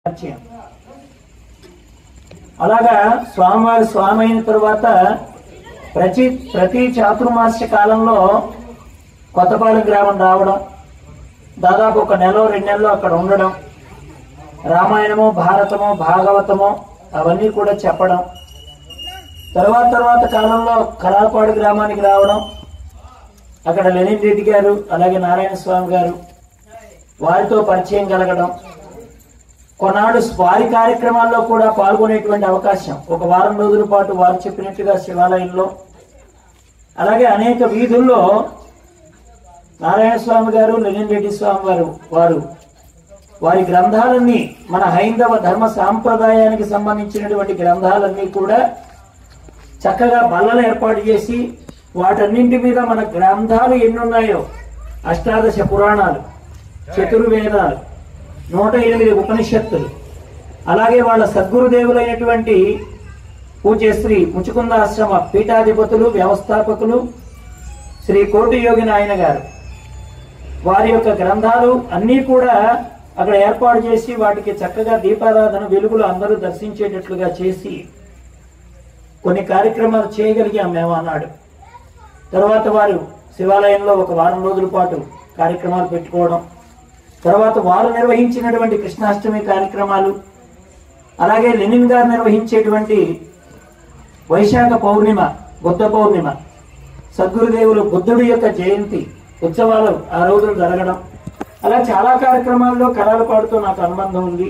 పరిచయం. అలాగా స్వామివారి స్వామి అయిన తరువాత ప్రతి చాతుర్మాస్య కాలంలో కొత్తపాలెం గ్రామం రావడం, దాదాపు 1 నెల 2 నెలలు అక్కడ ఉండడం, రామాయణము భారతము భాగవతము అవన్నీ కూడా చెప్పడం, తర్వాత కాలంలో కలాపాడు గ్రామానికి రావడం, అక్కడ లెనిన్ రెడ్డి గారు అలాగే నారాయణ స్వామి గారు వారితో పరిచయం కలగడం, కొన్నాడు వారి కార్యక్రమాల్లో కూడా పాల్గొనేటువంటి అవకాశం, 1 వారం రోజుల పాటు వారు చెప్పినట్టుగా శివాలయంలో, అలాగే అనేక వీధుల్లో నారాయణ స్వామి గారు లెనిన్ రెడ్డి స్వామి వారు వారి గ్రంథాలన్నీ మన హైందవ ధర్మ సాంప్రదాయానికి సంబంధించినటువంటి గ్రంథాలన్నీ కూడా చక్కగా బల్లలు ఏర్పాటు చేసి వాటన్నింటి మీద మన గ్రంథాలు ఎన్నున్నాయో అష్టాదశ పురాణాలు, చతుర్వేదాలు, 108 ఉపనిషత్తులు, అలాగే వాళ్ళ సద్గురుదేవులైనటువంటి పూజ్యశ్రీ ముచుకుందాశ్రమ పీఠాధిపతులు వ్యవస్థాపకులు శ్రీ కోటి యోగి నాయన గారు వారి యొక్క గ్రంథాలు అన్నీ కూడా అక్కడ ఏర్పాటు చేసి వాటికి చక్కగా దీపారాధన వెలుగులు అందరూ దర్శించేటట్లుగా చేసి కొన్ని కార్యక్రమాలు చేయగలిగాం మేము అన్నాడు. తర్వాత వారు శివాలయంలో 1 వారం రోజుల పాటు కార్యక్రమాలు పెట్టుకోవడం, తర్వాత వారు నిర్వహించినటువంటి కృష్ణాష్టమి కార్యక్రమాలు, అలాగే లెనిన్ గారు నిర్వహించేటువంటి వైశాఖ పౌర్ణిమ, బుద్ధ పౌర్ణిమ, సద్గురుదేవులు బుద్ధుడి యొక్క జయంతి ఉత్సవాలు ఆ రోజులు జరగడం, అలా చాలా కార్యక్రమాల్లో కరాలపాడుతో నాకు అనుబంధం ఉంది.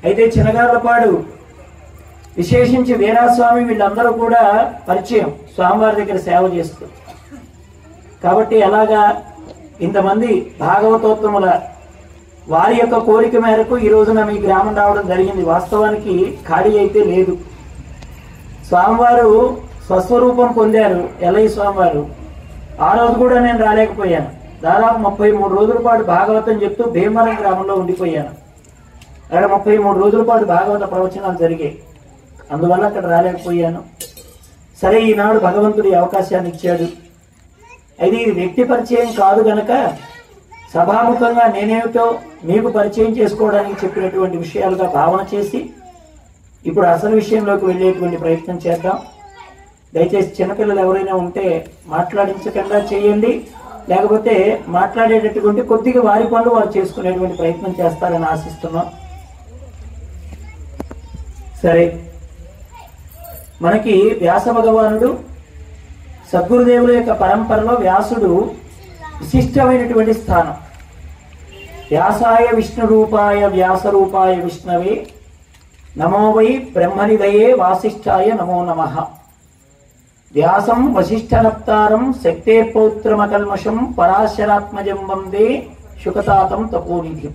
అయితే చినగార్లపాడు విశేషించి వీరాస్వామి వీళ్ళందరూ కూడా పరిచయం స్వామివారి దగ్గర సేవ చేస్తూ. కాబట్టి అలాగా ఇంతమంది భాగవతోత్తముల వారి యొక్క కోరిక మేరకు ఈ రోజున మీ గ్రామం రావడం జరిగింది. వాస్తవానికి ఖాళీ అయితే లేదు. స్వామివారు స్వస్వరూపం పొందారు ఎల్లయ్య స్వామివారు. ఆ రోజు కూడా నేను రాలేకపోయాను. దాదాపు 33 రోజుల పాటు భాగవతం చెప్తూ భీమవరం గ్రామంలో ఉండిపోయాను. అక్కడ 33 రోజుల పాటు భాగవత ప్రవచనాలు జరిగాయి. అందువల్ల అక్కడ రాలేకపోయాను. సరే, ఈనాడు భగవంతుడి అవకాశాన్ని ఇచ్చాడు. అయితే ఇది వ్యక్తి పరిచయం కాదు గనక సభాముఖంగా నేనేమిటో మీకు పరిచయం చేసుకోవడానికి చెప్పినటువంటి విషయాలుగా భావన చేసి ఇప్పుడు అసలు విషయంలోకి వెళ్ళేటువంటి ప్రయత్నం చేద్దాం. దయచేసి చిన్నపిల్లలు ఎవరైనా ఉంటే మాట్లాడించకుండా చేయండి, లేకపోతే మాట్లాడేటటువంటి కొద్దిగా వారి పనులు వారు చేసుకునేటువంటి ప్రయత్నం చేస్తారని ఆశిస్తున్నాం. సరే, మనకి వ్యాస భగవానుడు సద్గురుదేవుల యొక్క పరంపరలో వ్యాసుడు విశిష్టమైనటువంటి స్థానం. వ్యాసాయ విష్ణు రూపాయ వ్యాస రూపాయ విష్ణవే నమో వై బ్రహ్మనిదయే వాసిష్ఠాయ నమో నమః. వ్యాసం వశిష్ఠనప్తారం శక్తేర్పౌత్రమకల్మషం పరాశరాత్మజం వందే శుకతాతం తపోనిధిం.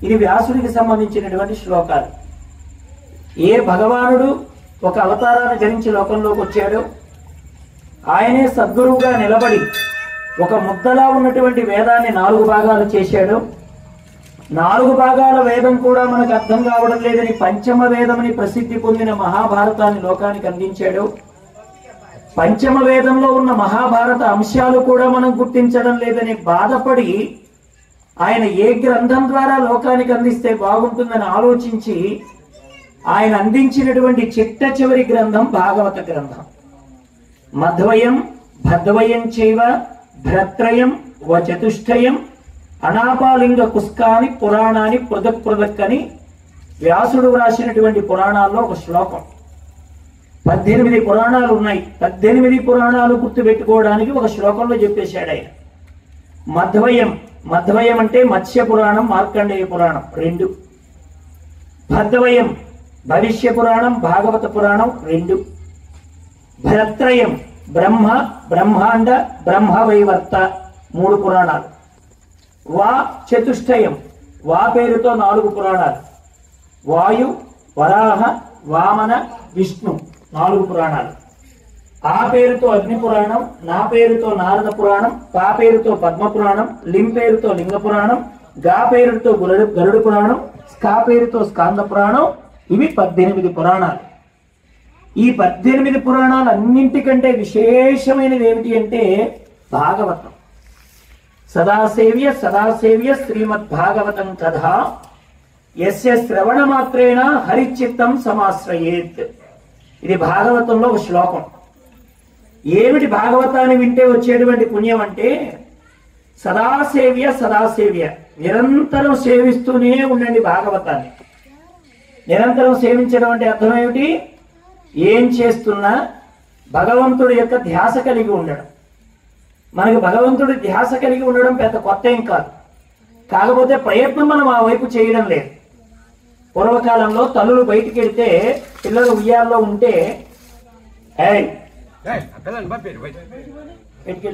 ఇది వ్యాసుడికి సంబంధించినటువంటి శ్లోకాలు. ఏ భగవానుడు ఒక అవతారాన్ని ధరించి లోకంలోకి వచ్చాడో ఆయనే సద్గురువుగా నిలబడి ఒక ముద్దలా ఉన్నటువంటి వేదాన్ని 4 భాగాలు చేశాడు. 4 భాగాల వేదం కూడా మనకు అర్థం కావడం లేదని పంచమ వేదమని ప్రసిద్ధి పొందిన మహాభారతాన్ని లోకానికి అందించాడు. పంచమ వేదంలో ఉన్న మహాభారత అంశాలు కూడా మనం గుర్తించడం లేదని బాధపడి ఆయన ఏ గ్రంథం ద్వారా లోకానికి అందిస్తే బాగుంటుందని ఆలోచించి ఆయన అందించినటువంటి చిట్ట చివరి గ్రంథం భాగవత గ్రంథం. మధ్వయం భద్వయం చైవ భ్రత్రయం వచతుష్టయం అనాపాలింగ కుస్కాని పురాణాన్ని పృథక్ అని వ్యాసుడు వ్రాసినటువంటి పురాణాల్లో ఒక శ్లోకం. 18 పురాణాలు ఉన్నాయి. 18 పురాణాలు గుర్తుపెట్టుకోవడానికి ఒక శ్లోకంలో చెప్పేశాడు ఆయన. మధ్వయం అంటే మత్స్య పురాణం, మార్కండేయ పురాణం 2. భద్వయం భవిష్య పురాణం, భాగవత పురాణం 2. భరత్రయం బ్రహ్మ, బ్రహ్మాండ, బ్రహ్మవైవర్త 3 పురాణాలు. వా చతుష్టయం వా పేరుతో 4 పురాణాలు. వాయు, వరాహ, వామన, విష్ణు 4 పురాణాలు. ఆ పేరుతో అగ్ని పురాణం, నా పేరుతో నారద పురాణం, పా పేరుతో పద్మ పురాణం, లిం పేరుతో లింగ పురాణం, గా పేరుతో గరుడు పురాణం, స్కా పేరుతో స్కాంద పురాణం. ఇవి 18 పురాణాలు. ఈ 18 పురాణాలు అన్నింటికంటే విశేషమైనది ఏమిటి అంటే భాగవతం. సదాసేవ్య శ్రీమద్ భాగవతం కథ యస్య శ్రవణ మాత్రేణ హరిచిత్తం సమాశ్రయేత్. ఇది భాగవతంలో ఒక శ్లోకం. ఏమిటి భాగవతాన్ని వింటే వచ్చేటువంటి పుణ్యం అంటే సదాసేవ్య సదాసేవ్య, నిరంతరం సేవిస్తూనే ఉండండి భాగవతాన్ని. నిరంతరం సేవించడం అంటే అర్థం ఏమిటి? ఏం చేస్తున్నా భగవంతుడి యొక్క ధ్యాస కలిగి ఉండడం. మనకి భగవంతుడి ధ్యాస కలిగి ఉండడం పెద్ద కొత్త ఏం కాదు. కాకపోతే ప్రయత్నం మనం ఆ వైపు చేయడం లేదు. పూర్వకాలంలో తల్లులు బయటికి వెళ్తే పిల్లలు ఉయ్యాల్లో ఉంటే బయటికి